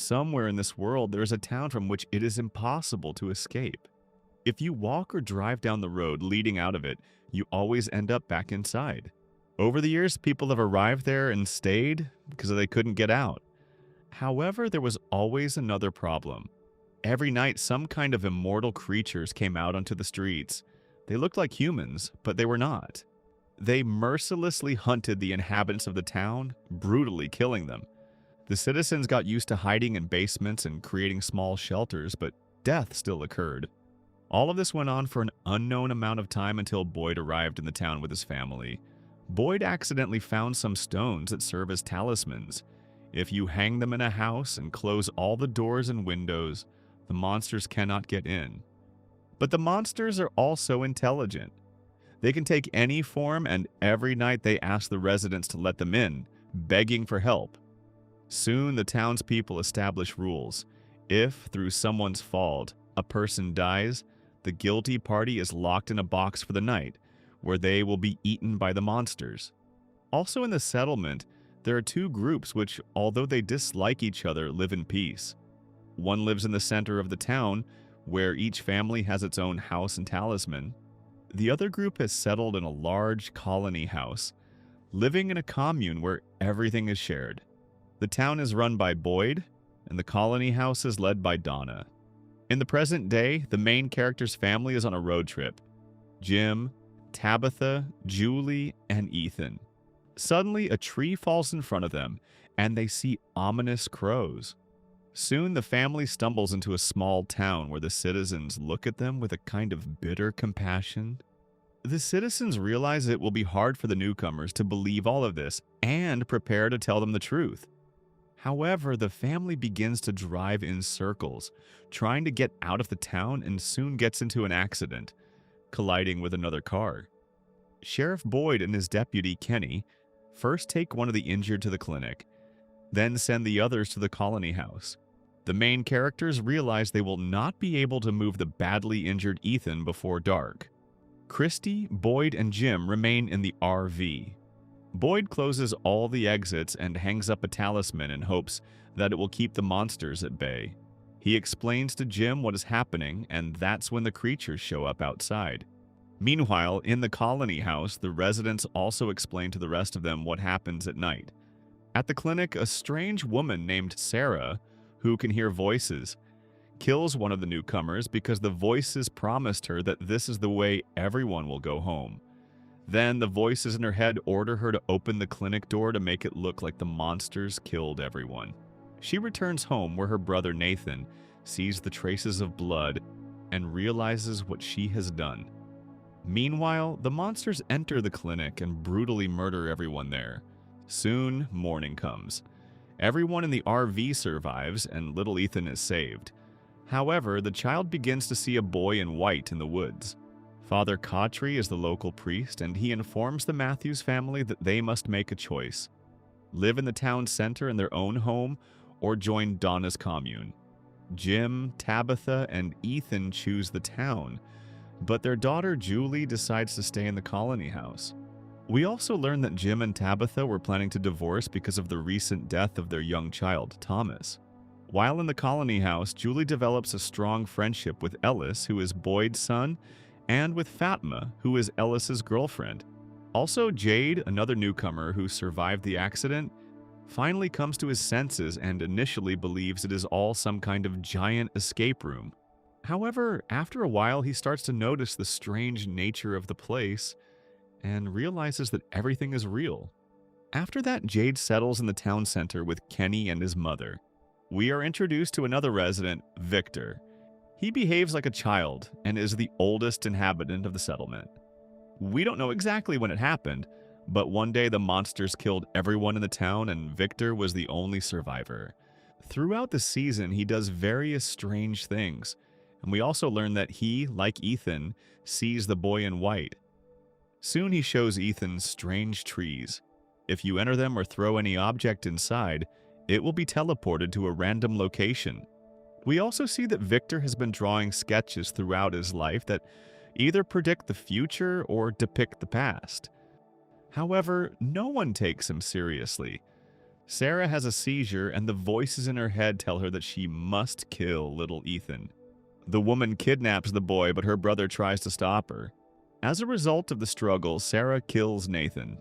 Somewhere in this world, there is a town from which it is impossible to escape. If you walk or drive down the road leading out of it, you always end up back inside. Over the years, people have arrived there and stayed because they couldn't get out. However, there was always another problem. Every night, some kind of immortal creatures came out onto the streets. They looked like humans, but they were not. They mercilessly hunted the inhabitants of the town, brutally killing them. The citizens got used to hiding in basements and creating small shelters, but death still occurred. All of this went on for an unknown amount of time until Boyd arrived in the town with his family. Boyd accidentally found some stones that serve as talismans. If you hang them in a house and close all the doors and windows, the monsters cannot get in. But the monsters are also intelligent. They can take any form, and every night they ask the residents to let them in, begging for help. Soon the townspeople establish rules. If, through someone's fault, a person dies, the guilty party is locked in a box for the night, where they will be eaten by the monsters. Also in the settlement, there are two groups which, although they dislike each other, live in peace. One lives in the center of the town, where each family has its own house and talisman. The other group has settled in a large colony house, living in a commune where everything is shared. The town is run by Boyd, and the colony house is led by Donna. In the present day, the main character's family is on a road trip. Jim, Tabitha, Julie, and Ethan. Suddenly, a tree falls in front of them, and they see ominous crows. Soon, the family stumbles into a small town where the citizens look at them with a kind of bitter compassion. The citizens realize it will be hard for the newcomers to believe all of this and prepare to tell them the truth. However, the family begins to drive in circles, trying to get out of the town, and soon gets into an accident, colliding with another car. Sheriff Boyd and his deputy, Kenny, first take one of the injured to the clinic, then send the others to the colony house. The main characters realize they will not be able to move the badly injured Ethan before dark. Christy, Boyd, and Jim remain in the RV. Boyd closes all the exits and hangs up a talisman in hopes that it will keep the monsters at bay. He explains to Jim what is happening, and that's when the creatures show up outside. Meanwhile, in the colony house, the residents also explain to the rest of them what happens at night. At the clinic, a strange woman named Sarah, who can hear voices, kills one of the newcomers because the voices promised her that this is the way everyone will go home. Then the voices in her head order her to open the clinic door to make it look like the monsters killed everyone. She returns home where her brother Nathan sees the traces of blood and realizes what she has done. Meanwhile, the monsters enter the clinic and brutally murder everyone there. Soon, morning comes. Everyone in the RV survives and little Ethan is saved. However, the child begins to see a boy in white in the woods. Father Cautry is the local priest, and he informs the Matthews family that they must make a choice: live in the town center in their own home or join Donna's commune. Jim, Tabitha, and Ethan choose the town, but their daughter Julie decides to stay in the colony house. We also learn that Jim and Tabitha were planning to divorce because of the recent death of their young child, Thomas. While in the colony house, Julie develops a strong friendship with Ellis, who is Boyd's son, and with Fatma, who is Ellis's girlfriend. Also, Jade, another newcomer who survived the accident, finally comes to his senses and initially believes it is all some kind of giant escape room. However, after a while, he starts to notice the strange nature of the place and realizes that everything is real. After that, Jade settles in the town center with Kenny and his mother. We are introduced to another resident, Victor. He behaves like a child and is the oldest inhabitant of the settlement. We don't know exactly when it happened, but one day the monsters killed everyone in the town and Victor was the only survivor. Throughout the season, he does various strange things, and we also learn that he, like Ethan, sees the boy in white. Soon he shows Ethan strange trees. If you enter them or throw any object inside, it will be teleported to a random location. We also see that Victor has been drawing sketches throughout his life that either predict the future or depict the past. However, no one takes him seriously. Sarah has a seizure, and the voices in her head tell her that she must kill little Ethan. The woman kidnaps the boy, but her brother tries to stop her. As a result of the struggle, Sarah kills Nathan.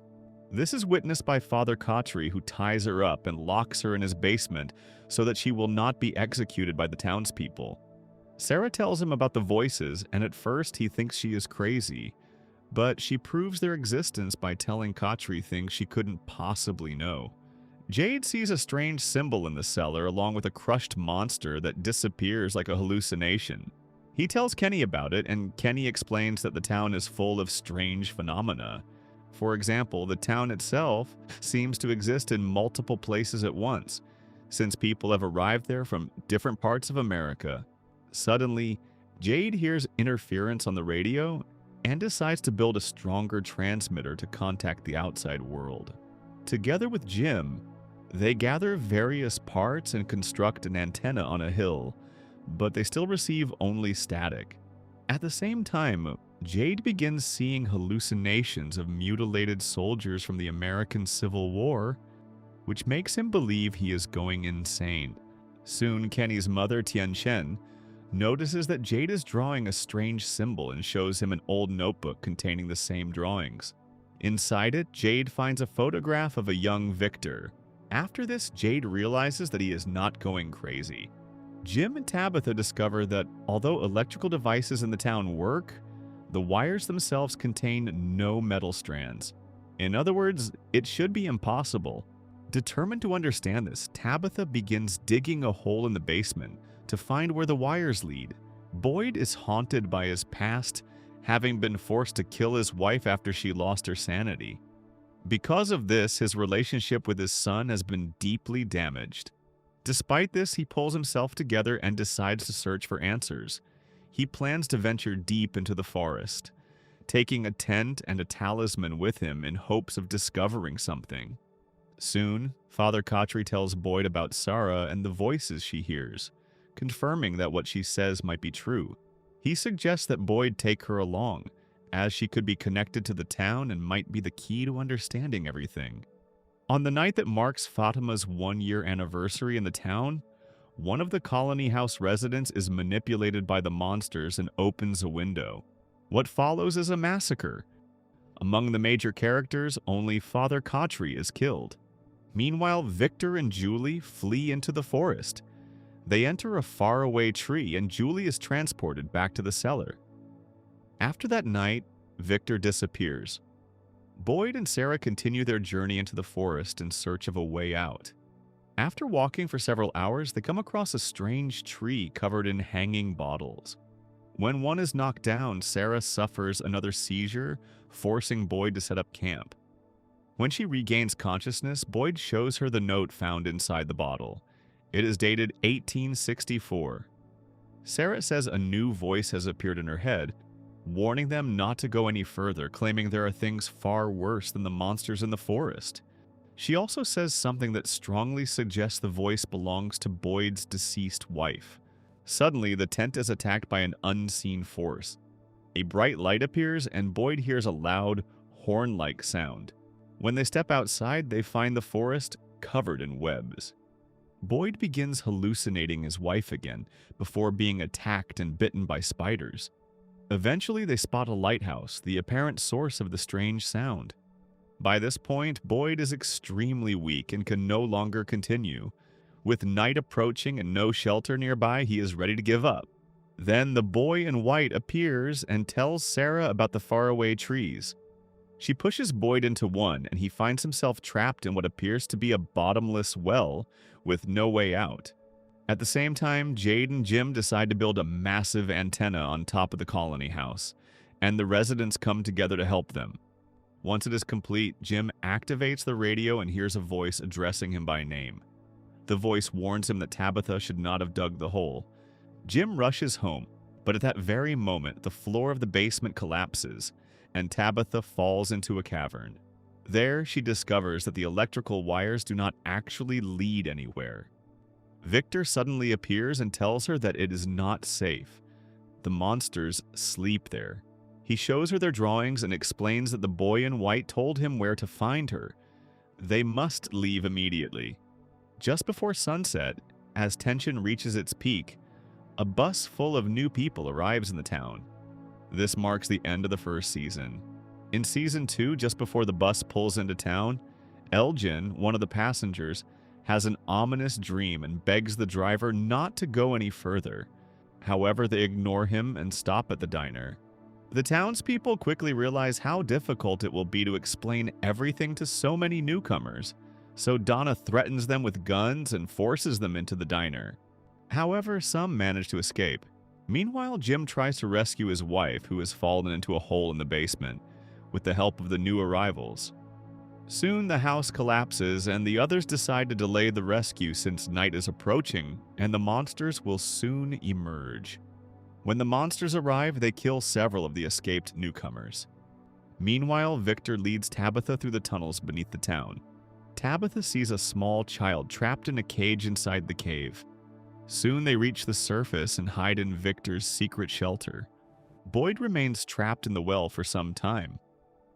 This is witnessed by Father Kotri, who ties her up and locks her in his basement so that she will not be executed by the townspeople. Sarah tells him about the voices, and at first he thinks she is crazy, but she proves their existence by telling Kotri things she couldn't possibly know. Jade sees a strange symbol in the cellar along with a crushed monster that disappears like a hallucination. He tells Kenny about it, and Kenny explains that the town is full of strange phenomena. For example, the town itself seems to exist in multiple places at once, since people have arrived there from different parts of America. Suddenly, Jade hears interference on the radio and decides to build a stronger transmitter to contact the outside world. Together with Jim, they gather various parts and construct an antenna on a hill, but they still receive only static. At the same time, Jade begins seeing hallucinations of mutilated soldiers from the American Civil War, which makes him believe he is going insane. Soon, Kenny's mother, Tianchen, notices that Jade is drawing a strange symbol and shows him an old notebook containing the same drawings. Inside it, Jade finds a photograph of a young Victor. After this, Jade realizes that he is not going crazy. Jim and Tabitha discover that although electrical devices in the town work, the wires themselves contain no metal strands. In other words, it should be impossible. Determined to understand this, Tabitha begins digging a hole in the basement to find where the wires lead. Boyd is haunted by his past, having been forced to kill his wife after she lost her sanity. Because of this, his relationship with his son has been deeply damaged. Despite this, he pulls himself together and decides to search for answers. He plans to venture deep into the forest, taking a tent and a talisman with him in hopes of discovering something. Soon, Father Kotri tells Boyd about Sarah and the voices she hears, confirming that what she says might be true. He suggests that Boyd take her along, as she could be connected to the town and might be the key to understanding everything. On the night that marks Fatima's one-year anniversary in the town, one of the colony house residents is manipulated by the monsters and opens a window. What follows is a massacre. Among the major characters, only Father Kotri is killed. Meanwhile, Victor and Julie flee into the forest. They enter a faraway tree, and Julie is transported back to the cellar. After that night, Victor disappears. Boyd and Sarah continue their journey into the forest in search of a way out. After walking for several hours, they come across a strange tree covered in hanging bottles. When one is knocked down, Sarah suffers another seizure, forcing Boyd to set up camp. When she regains consciousness, Boyd shows her the note found inside the bottle. It is dated 1864. Sarah says a new voice has appeared in her head, warning them not to go any further, claiming there are things far worse than the monsters in the forest. She also says something that strongly suggests the voice belongs to Boyd's deceased wife. Suddenly, the tent is attacked by an unseen force. A bright light appears, and Boyd hears a loud, horn-like sound. When they step outside, they find the forest covered in webs. Boyd begins hallucinating his wife again, before being attacked and bitten by spiders. Eventually, they spot a lighthouse, the apparent source of the strange sound. By this point, Boyd is extremely weak and can no longer continue. With night approaching and no shelter nearby, he is ready to give up. Then the boy in white appears and tells Sarah about the faraway trees. She pushes Boyd into one, and he finds himself trapped in what appears to be a bottomless well with no way out. At the same time, Jade and Jim decide to build a massive antenna on top of the colony house, and the residents come together to help them. Once it is complete, Jim activates the radio and hears a voice addressing him by name. The voice warns him that Tabitha should not have dug the hole. Jim rushes home, but at that very moment, the floor of the basement collapses, and Tabitha falls into a cavern. There, she discovers that the electrical wires do not actually lead anywhere. Victor suddenly appears and tells her that it is not safe. The monsters sleep there. He shows her their drawings and explains that the boy in white told him where to find her. They must leave immediately. Just before sunset, as tension reaches its peak, a bus full of new people arrives in the town. This marks the end of the first season. In season 2, just before the bus pulls into town, Elgin, one of the passengers, has an ominous dream and begs the driver not to go any further. However, they ignore him and stop at the diner. The townspeople quickly realize how difficult it will be to explain everything to so many newcomers, so Donna threatens them with guns and forces them into the diner. However, some manage to escape. Meanwhile, Jim tries to rescue his wife, who has fallen into a hole in the basement, with the help of the new arrivals. Soon the house collapses and the others decide to delay the rescue since night is approaching and the monsters will soon emerge. When the monsters arrive, they kill several of the escaped newcomers. Meanwhile, Victor leads Tabitha through the tunnels beneath the town. Tabitha sees a small child trapped in a cage inside the cave. Soon they reach the surface and hide in Victor's secret shelter. Boyd remains trapped in the well for some time,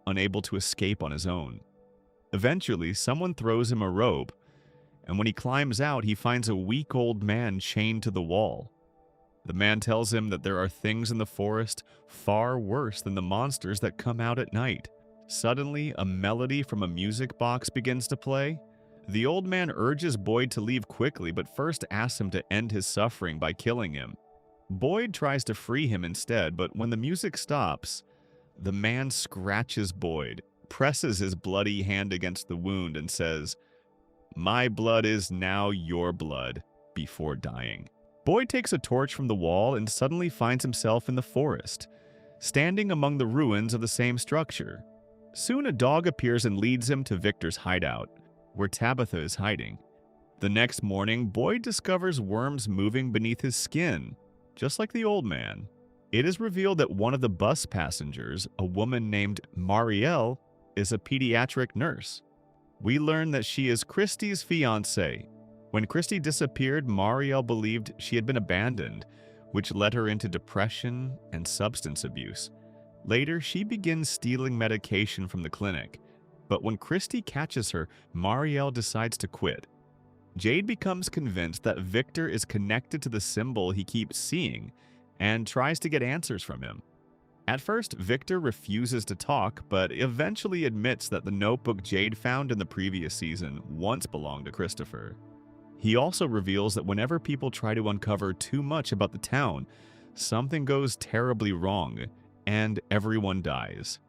unable to escape on his own. Eventually, someone throws him a rope, and when he climbs out, he finds a weak old man chained to the wall. The man tells him that there are things in the forest far worse than the monsters that come out at night. Suddenly, a melody from a music box begins to play. The old man urges Boyd to leave quickly, but first asks him to end his suffering by killing him. Boyd tries to free him instead, but when the music stops, the man scratches Boyd, presses his bloody hand against the wound, and says, "My blood is now your blood," before dying. Boyd takes a torch from the wall and suddenly finds himself in the forest, standing among the ruins of the same structure. Soon a dog appears and leads him to Victor's hideout, where Tabitha is hiding. The next morning, Boyd discovers worms moving beneath his skin, just like the old man. It is revealed that one of the bus passengers, a woman named Marielle, is a pediatric nurse. We learn that she is Christie's fiancée. When Christie disappeared, Marielle believed she had been abandoned, which led her into depression and substance abuse. Later, she begins stealing medication from the clinic. But when Christie catches her, Marielle decides to quit. Jade becomes convinced that Victor is connected to the symbol he keeps seeing and tries to get answers from him. At first, Victor refuses to talk, but eventually admits that the notebook Jade found in the previous season once belonged to Christopher. He also reveals that whenever people try to uncover too much about the town, something goes terribly wrong, and everyone dies.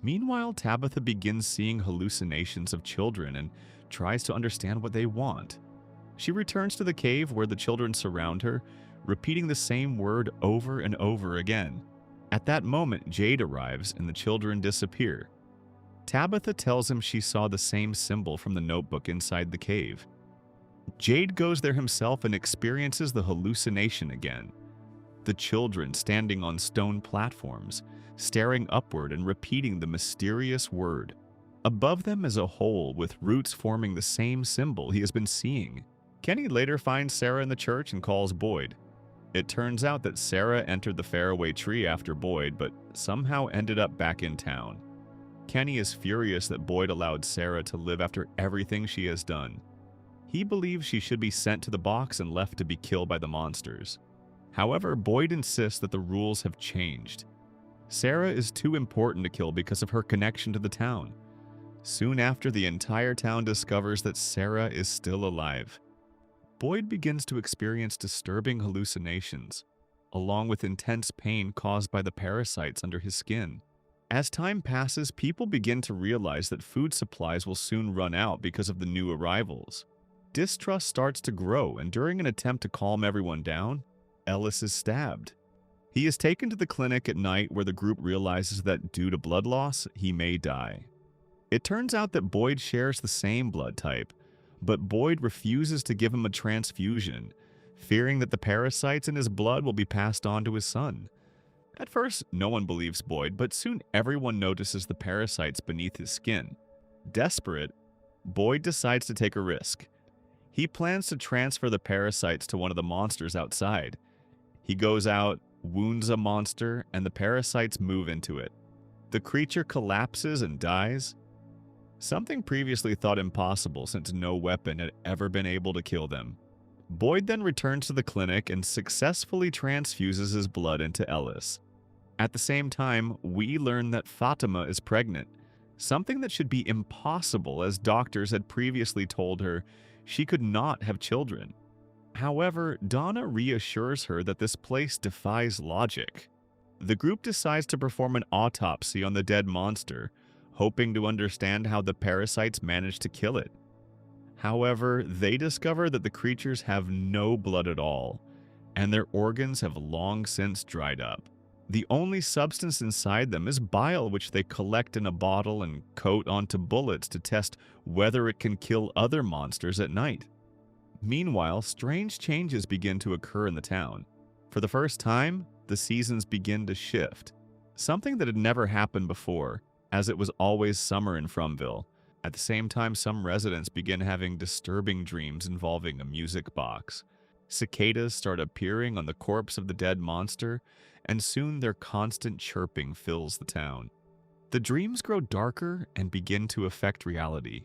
Meanwhile, Tabitha begins seeing hallucinations of children and tries to understand what they want. She returns to the cave where the children surround her, repeating the same word over and over again. At that moment, Jade arrives and the children disappear. Tabitha tells him she saw the same symbol from the notebook inside the cave. Jade goes there himself and experiences the hallucination again. The children standing on stone platforms, staring upward and repeating the mysterious word. Above them is a hole with roots forming the same symbol he has been seeing. Kenny later finds Sarah in the church and calls Boyd. It turns out that Sarah entered the faraway tree after Boyd, but somehow ended up back in town. Kenny is furious that Boyd allowed Sarah to live after everything she has done. He believes she should be sent to the box and left to be killed by the monsters. However, Boyd insists that the rules have changed. Sarah is too important to kill because of her connection to the town. Soon after, the entire town discovers that Sarah is still alive. Boyd begins to experience disturbing hallucinations, along with intense pain caused by the parasites under his skin. As time passes, people begin to realize that food supplies will soon run out because of the new arrivals. Distrust starts to grow, and during an attempt to calm everyone down, Ellis is stabbed. He is taken to the clinic at night where the group realizes that due to blood loss, he may die. It turns out that Boyd shares the same blood type, but Boyd refuses to give him a transfusion, fearing that the parasites in his blood will be passed on to his son. At first, no one believes Boyd, but soon everyone notices the parasites beneath his skin. Desperate, Boyd decides to take a risk. He plans to transfer the parasites to one of the monsters outside. He goes out, wounds a monster, and the parasites move into it. The creature collapses and dies. something previously thought impossible since no weapon had ever been able to kill them. Boyd then returns to the clinic and successfully transfuses his blood into Ellis. At the same time, we learn that Fatima is pregnant, something that should be impossible as doctors had previously told her she could not have children. However, Donna reassures her that this place defies logic. The group decides to perform an autopsy on the dead monster, hoping to understand how the parasites managed to kill it. However, they discover that the creatures have no blood at all, and their organs have long since dried up. The only substance inside them is bile, which they collect in a bottle and coat onto bullets to test whether it can kill other monsters at night. Meanwhile, strange changes begin to occur in the town. For the first time, the seasons begin to shift, something that had never happened before, as it was always summer in Fromville. At the same time, some residents begin having disturbing dreams involving a music box. Cicadas start appearing on the corpse of the dead monster, and soon their constant chirping fills the town. The dreams grow darker and begin to affect reality.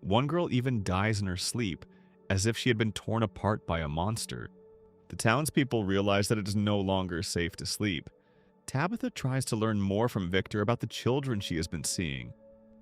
One girl even dies in her sleep, as if she had been torn apart by a monster. The townspeople realize that it is no longer safe to sleep. Tabitha tries to learn more from Victor about the children she has been seeing.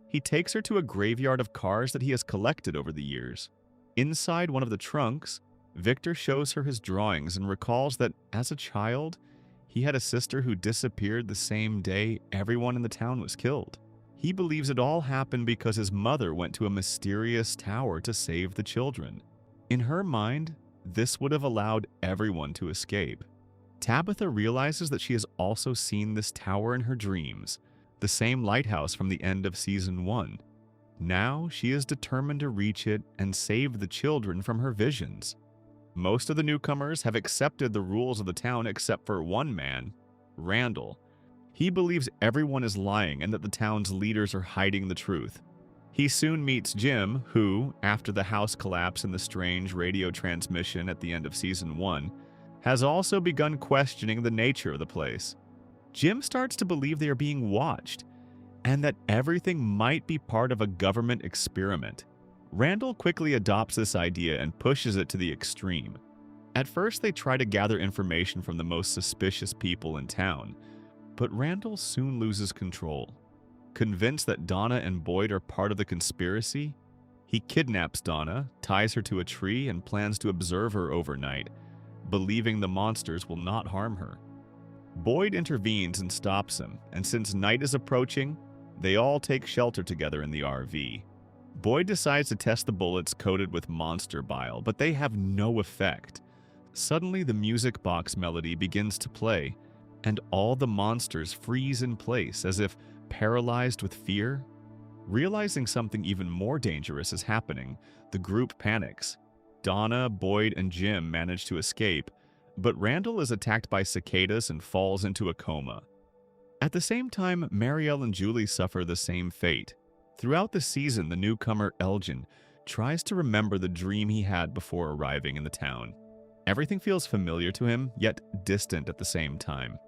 He takes her to a graveyard of cars that he has collected over the years. Inside one of the trunks, Victor shows her his drawings and recalls that, as a child, he had a sister who disappeared the same day everyone in the town was killed. He believes it all happened because his mother went to a mysterious tower to save the children. In her mind, this would have allowed everyone to escape. Tabitha realizes that she has also seen this tower in her dreams, the same lighthouse from the end of Season 1. Now she is determined to reach it and save the children from her visions. Most of the newcomers have accepted the rules of the town except for one man, Randall. He believes everyone is lying and that the town's leaders are hiding the truth. He soon meets Jim, who, after the house collapse and the strange radio transmission at the end of Season 1, has also begun questioning the nature of the place. Jim starts to believe they are being watched, and that everything might be part of a government experiment. Randall quickly adopts this idea and pushes it to the extreme. At first, they try to gather information from the most suspicious people in town, but Randall soon loses control. Convinced that Donna and Boyd are part of the conspiracy, he kidnaps Donna, ties her to a tree, and plans to observe her overnight, believing the monsters will not harm her. Boyd intervenes and stops him, and since night is approaching, they all take shelter together in the RV. Boyd decides to test the bullets coated with monster bile, but they have no effect. Suddenly, the music box melody begins to play, and all the monsters freeze in place as if paralyzed with fear. Realizing something even more dangerous is happening, the group panics. Donna, Boyd, and Jim manage to escape, but Randall is attacked by cicadas and falls into a coma. At the same time, Marielle and Julie suffer the same fate. Throughout the season, the newcomer Elgin tries to remember the dream he had before arriving in the town. Everything feels familiar to him, yet distant at the same time.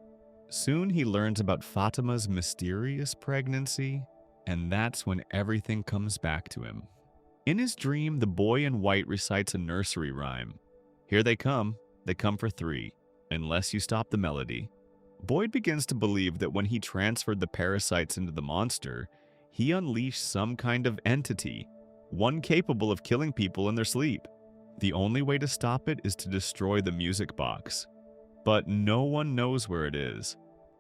Soon he learns about Fatima's mysterious pregnancy, and that's when everything comes back to him. In his dream, the boy in white recites a nursery rhyme. Here they come for 3, unless you stop the melody. Boyd begins to believe that when he transferred the parasites into the monster, he unleashed some kind of entity, one capable of killing people in their sleep. The only way to stop it is to destroy the music box. But no one knows where it is.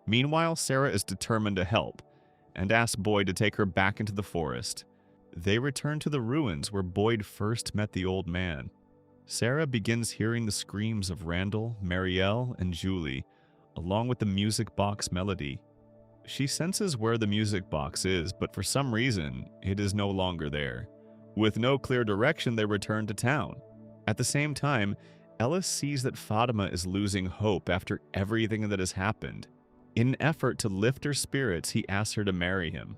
Meanwhile, Sarah is determined to help, and asks Boyd to take her back into the forest. They return to the ruins where Boyd first met the old man. Sarah begins hearing the screams of Randall, Marielle, and Julie, along with the music box melody. She senses where the music box is, but for some reason, it is no longer there. With no clear direction, they return to town. At the same time, Ellis sees that Fatima is losing hope after everything that has happened. In an effort to lift her spirits, he asks her to marry him.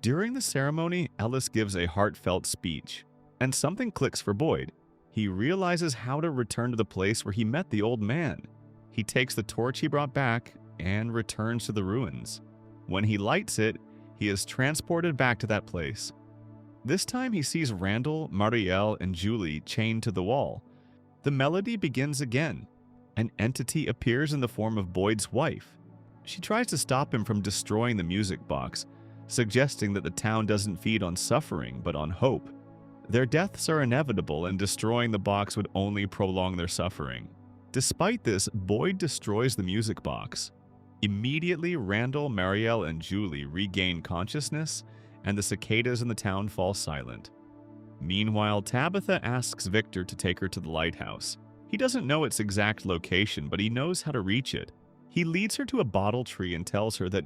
During the ceremony, Ellis gives a heartfelt speech, and something clicks for Boyd. He realizes how to return to the place where he met the old man. He takes the torch he brought back and returns to the ruins. When he lights it, he is transported back to that place. This time he sees Randall, Marielle, and Julie chained to the wall. The melody begins again. An entity appears in the form of Boyd's wife. She tries to stop him from destroying the music box, suggesting that the town doesn't feed on suffering but on hope. Their deaths are inevitable, and destroying the box would only prolong their suffering. Despite this, Boyd destroys the music box. Immediately, Randall, Marielle, and Julie regain consciousness, and the cicadas in the town fall silent. Meanwhile, Tabitha asks Victor to take her to the lighthouse. He doesn't know its exact location, but he knows how to reach it. He leads her to a bottle tree and tells her that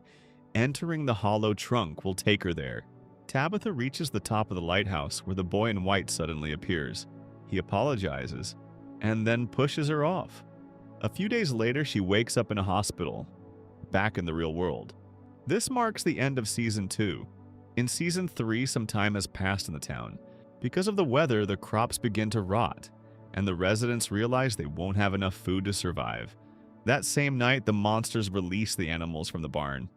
entering the hollow trunk will take her there. Tabitha reaches the top of the lighthouse where the boy in white suddenly appears. He apologizes and then pushes her off. A few days later, she wakes up in a hospital, back in the real world. This marks the end of Season 2. In Season 3, some time has passed in the town. Because of the weather, the crops begin to rot, and the residents realize they won't have enough food to survive. That same night, the monsters release the animals from the barn.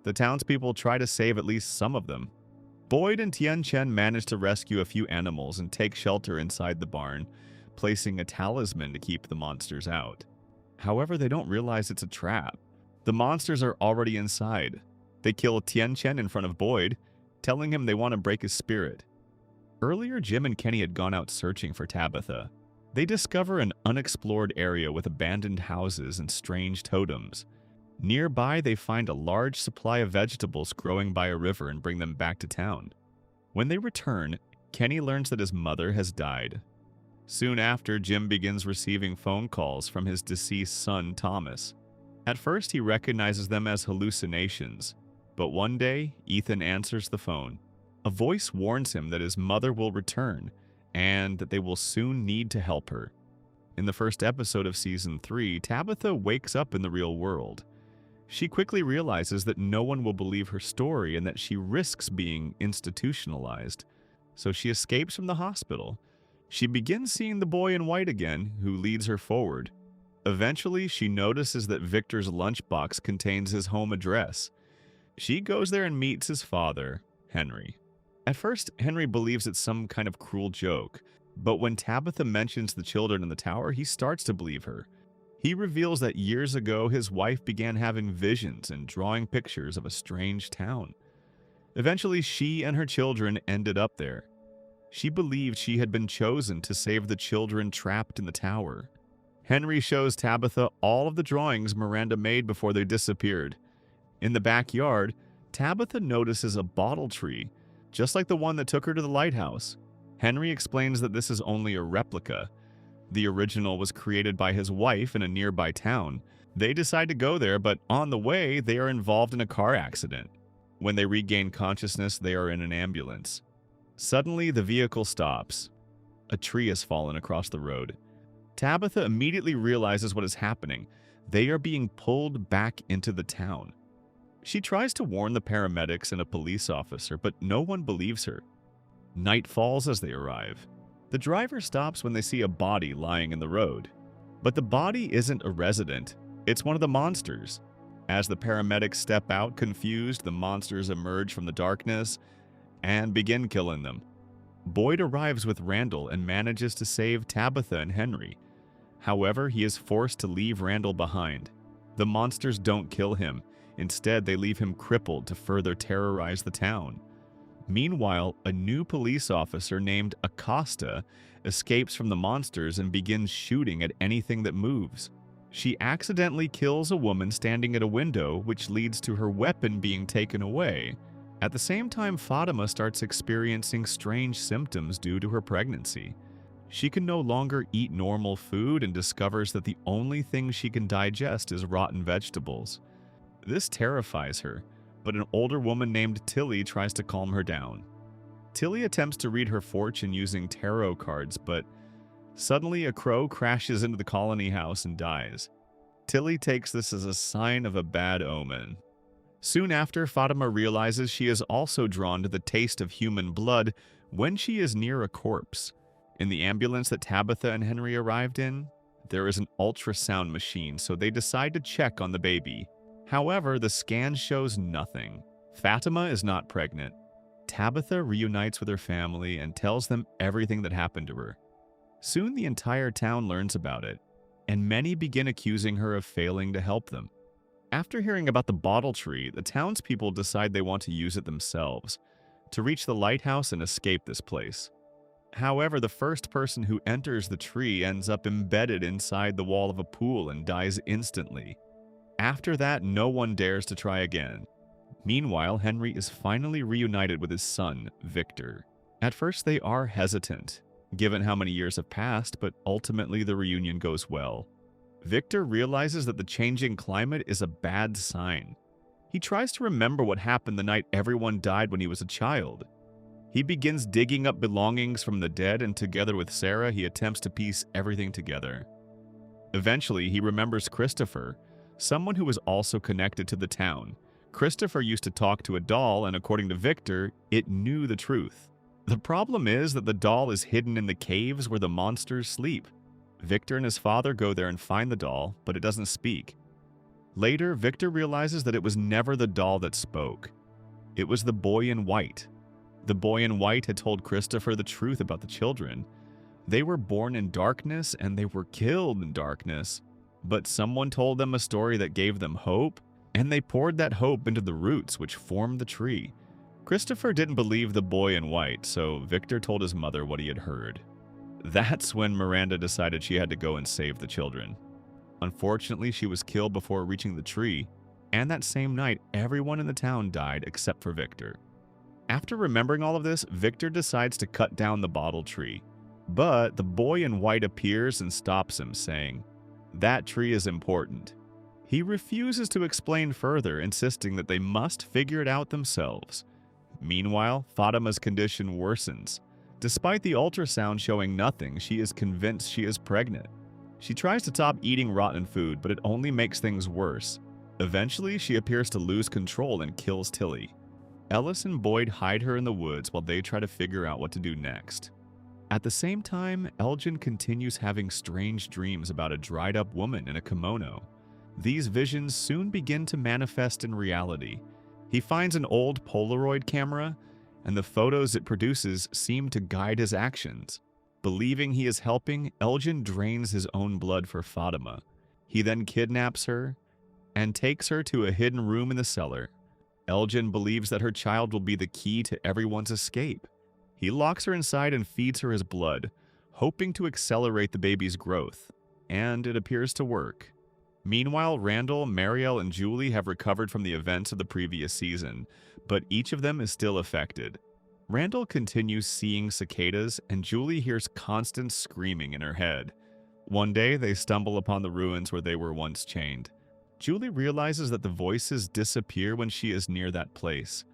The townspeople try to save at least some of them. Boyd and Tien Chen manage to rescue a few animals and take shelter inside the barn, placing a talisman to keep the monsters out. However, they don't realize it's a trap. The monsters are already inside. They kill Tien Chen in front of Boyd, telling him they want to break his spirit. Earlier, Jim and Kenny had gone out searching for Tabitha. They discover an unexplored area with abandoned houses and strange totems. Nearby, they find a large supply of vegetables growing by a river and bring them back to town. When they return, Kenny learns that his mother has died. Soon after, Jim begins receiving phone calls from his deceased son, Thomas. At first, he recognizes them as hallucinations, but one day, Ethan answers the phone. A voice warns him that his mother will return and that they will soon need to help her. In the first episode of Season 3, Tabitha wakes up in the real world. She quickly realizes that no one will believe her story and that she risks being institutionalized, so she escapes from the hospital. She begins seeing the boy in white again, who leads her forward. Eventually, she notices that Victor's lunchbox contains his home address. She goes there and meets his father, Henry. At first, Henry believes it's some kind of cruel joke, but when Tabitha mentions the children in the tower, he starts to believe her. He reveals that years ago, his wife began having visions and drawing pictures of a strange town. Eventually, she and her children ended up there. She believed she had been chosen to save the children trapped in the tower. Henry shows Tabitha all of the drawings Miranda made before they disappeared. In the backyard, Tabitha notices a bottle tree, just like the one that took her to the lighthouse. Henry explains that this is only a replica. The original was created by his wife in a nearby town. They decide to go there, but on the way, they are involved in a car accident. When they regain consciousness, they are in an ambulance. Suddenly, the vehicle stops. A tree has fallen across the road. Tabitha immediately realizes what is happening. They are being pulled back into the town. She tries to warn the paramedics and a police officer, but no one believes her. Night falls as they arrive. The driver stops when they see a body lying in the road. But the body isn't a resident. It's one of the monsters. As the paramedics step out confused, the monsters emerge from the darkness and begin killing them. Boyd arrives with Randall and manages to save Tabitha and Henry. However, he is forced to leave Randall behind. The monsters don't kill him. Instead, they leave him crippled to further terrorize the town. Meanwhile, a new police officer named Acosta escapes from the monsters and begins shooting at anything that moves. She accidentally kills a woman standing at a window, which leads to her weapon being taken away. At the same time, Fatima starts experiencing strange symptoms due to her pregnancy. She can no longer eat normal food and discovers that the only thing she can digest is rotten vegetables. This terrifies her, but an older woman named Tilly tries to calm her down. Tilly attempts to read her fortune using tarot cards, but suddenly a crow crashes into the colony house and dies. Tilly takes this as a sign of a bad omen. Soon after, Fatima realizes she is also drawn to the taste of human blood when she is near a corpse. In the ambulance that Tabitha and Henry arrived in, there is an ultrasound machine, so they decide to check on the baby. However, the scan shows nothing. Fatima is not pregnant. Tabitha reunites with her family and tells them everything that happened to her. Soon the entire town learns about it, and many begin accusing her of failing to help them. After hearing about the bottle tree, the townspeople decide they want to use it themselves to reach the lighthouse and escape this place. However, the first person who enters the tree ends up embedded inside the wall of a pool and dies instantly. After that, no one dares to try again. Meanwhile, Henry is finally reunited with his son, Victor. At first, they are hesitant, given how many years have passed, but ultimately the reunion goes well. Victor realizes that the changing climate is a bad sign. He tries to remember what happened the night everyone died when he was a child. He begins digging up belongings from the dead, and together with Sarah, he attempts to piece everything together. Eventually, he remembers Christopher, someone who was also connected to the town. Christopher used to talk to a doll, and according to Victor, it knew the truth. The problem is that the doll is hidden in the caves where the monsters sleep. Victor and his father go there and find the doll, but it doesn't speak. Later, Victor realizes that it was never the doll that spoke. It was the boy in white. The boy in white had told Christopher the truth about the children. They were born in darkness and they were killed in darkness. But someone told them a story that gave them hope, and they poured that hope into the roots which formed the tree. Christopher didn't believe the boy in white, so Victor told his mother what he had heard. That's when Miranda decided she had to go and save the children. Unfortunately, she was killed before reaching the tree, and that same night, everyone in the town died except for Victor. After remembering all of this, Victor decides to cut down the bottle tree. But the boy in white appears and stops him, saying, "That tree is important." He refuses to explain further, insisting that they must figure it out themselves. Meanwhile, Fatima's condition worsens. Despite the ultrasound showing nothing, she is convinced she is pregnant. She tries to stop eating rotten food, but it only makes things worse. Eventually, she appears to lose control and kills Tilly. Ellis and Boyd hide her in the woods while they try to figure out what to do next. At the same time, Elgin continues having strange dreams about a dried-up woman in a kimono. These visions soon begin to manifest in reality. He finds an old Polaroid camera, and the photos it produces seem to guide his actions. Believing he is helping, Elgin drains his own blood for Fatima. He then kidnaps her and takes her to a hidden room in the cellar. Elgin believes that her child will be the key to everyone's escape. He locks her inside and feeds her his blood, hoping to accelerate the baby's growth, and it appears to work. Meanwhile, Randall, Marielle, and Julie have recovered from the events of the previous season, but each of them is still affected. Randall continues seeing cicadas, and Julie hears constant screaming in her head. One day, they stumble upon the ruins where they were once chained. Julie realizes that the voices disappear when she is near that place.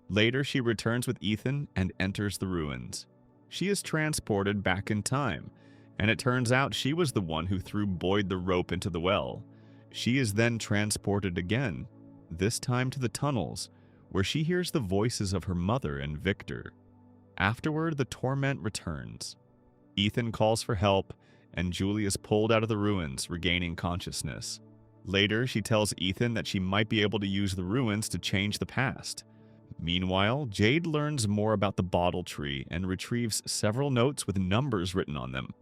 Later, she returns with Ethan and enters the ruins. She is transported back in time, and it turns out she was the one who threw Boyd the rope into the well. She is then transported again, this time to the tunnels, where she hears the voices of her mother and Victor. Afterward, the torment returns. Ethan calls for help, and Julie is pulled out of the ruins, regaining consciousness. Later, she tells Ethan that she might be able to use the ruins to change the past. Meanwhile, Jade learns more about the bottle tree and retrieves several notes with numbers written on them.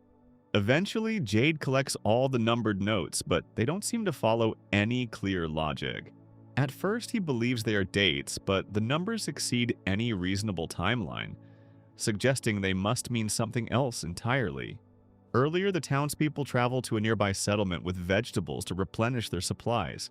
Eventually, Jade collects all the numbered notes, but they don't seem to follow any clear logic. At first, he believes they are dates, but the numbers exceed any reasonable timeline, suggesting they must mean something else entirely. Earlier, the townspeople travel to a nearby settlement with vegetables to replenish their supplies.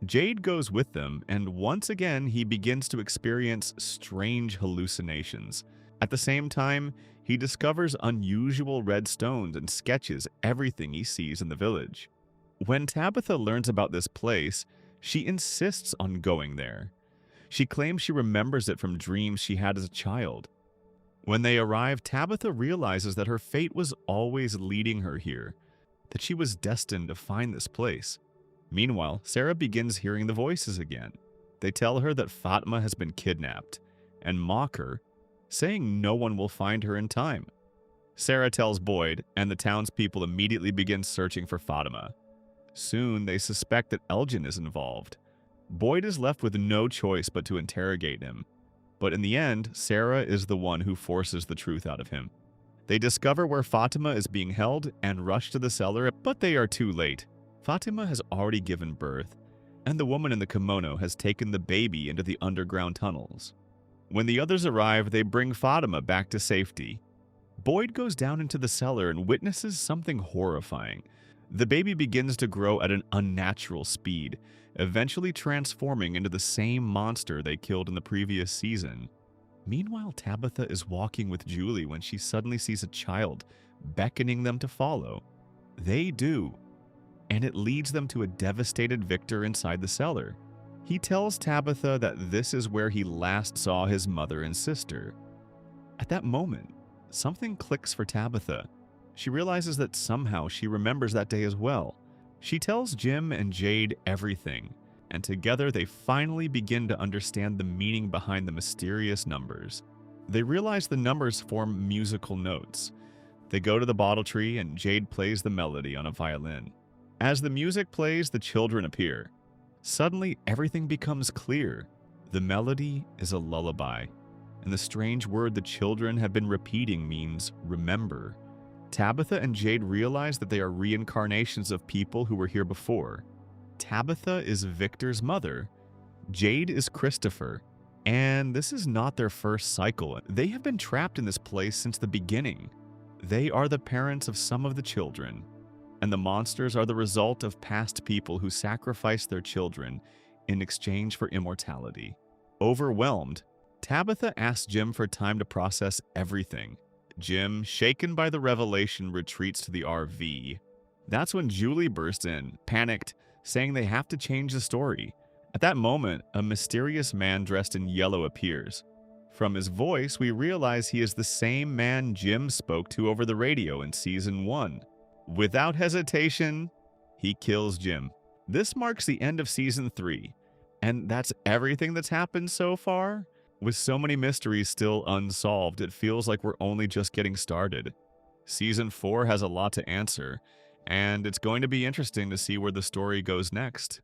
Jade goes with them, and once again, he begins to experience strange hallucinations. At the same time, he discovers unusual red stones and sketches everything he sees in the village. When Tabitha learns about this place, she insists on going there. She claims she remembers it from dreams she had as a child. When they arrive, Tabitha realizes that her fate was always leading her here, that she was destined to find this place. Meanwhile, Sarah begins hearing the voices again. They tell her that Fatima has been kidnapped and mock her, saying no one will find her in time. Sarah tells Boyd, and the townspeople immediately begin searching for Fatima. Soon, they suspect that Elgin is involved. Boyd is left with no choice but to interrogate him. But in the end, Sarah is the one who forces the truth out of him. They discover where Fatima is being held and rush to the cellar, but they are too late. Fatima has already given birth, and the woman in the kimono has taken the baby into the underground tunnels. When the others arrive, they bring Fatima back to safety. Boyd goes down into the cellar and witnesses something horrifying. The baby begins to grow at an unnatural speed, eventually transforming into the same monster they killed in the previous season. Meanwhile, Tabitha is walking with Julie when she suddenly sees a child beckoning them to follow. They do, and it leads them to a devastated Victor inside the cellar. He tells Tabitha that this is where he last saw his mother and sister. At that moment, something clicks for Tabitha. She realizes that somehow she remembers that day as well. She tells Jim and Jade everything, and together they finally begin to understand the meaning behind the mysterious numbers. They realize the numbers form musical notes. They go to the bottle tree and Jade plays the melody on a violin. As the music plays, the children appear. Suddenly, everything becomes clear. The melody is a lullaby, and the strange word the children have been repeating means remember. Tabitha and Jade realize that they are reincarnations of people who were here before. Tabitha is Victor's mother. Jade is Christopher. And this is not their first cycle. They have been trapped in this place since the beginning. They are the parents of some of the children, and the monsters are the result of past people who sacrificed their children in exchange for immortality. Overwhelmed, Tabitha asks Jim for time to process everything. Jim, shaken by the revelation, retreats to the RV. That's when Julie bursts in, panicked, saying they have to change the story. At that moment, a mysterious man dressed in yellow appears. From his voice, we realize he is the same man Jim spoke to over the radio in Season 1. Without hesitation, he kills Jim. This marks the end of Season 3. And that's everything that's happened so far? With so many mysteries still unsolved, it feels like we're only just getting started. Season 4 has a lot to answer, and it's going to be interesting to see where the story goes next.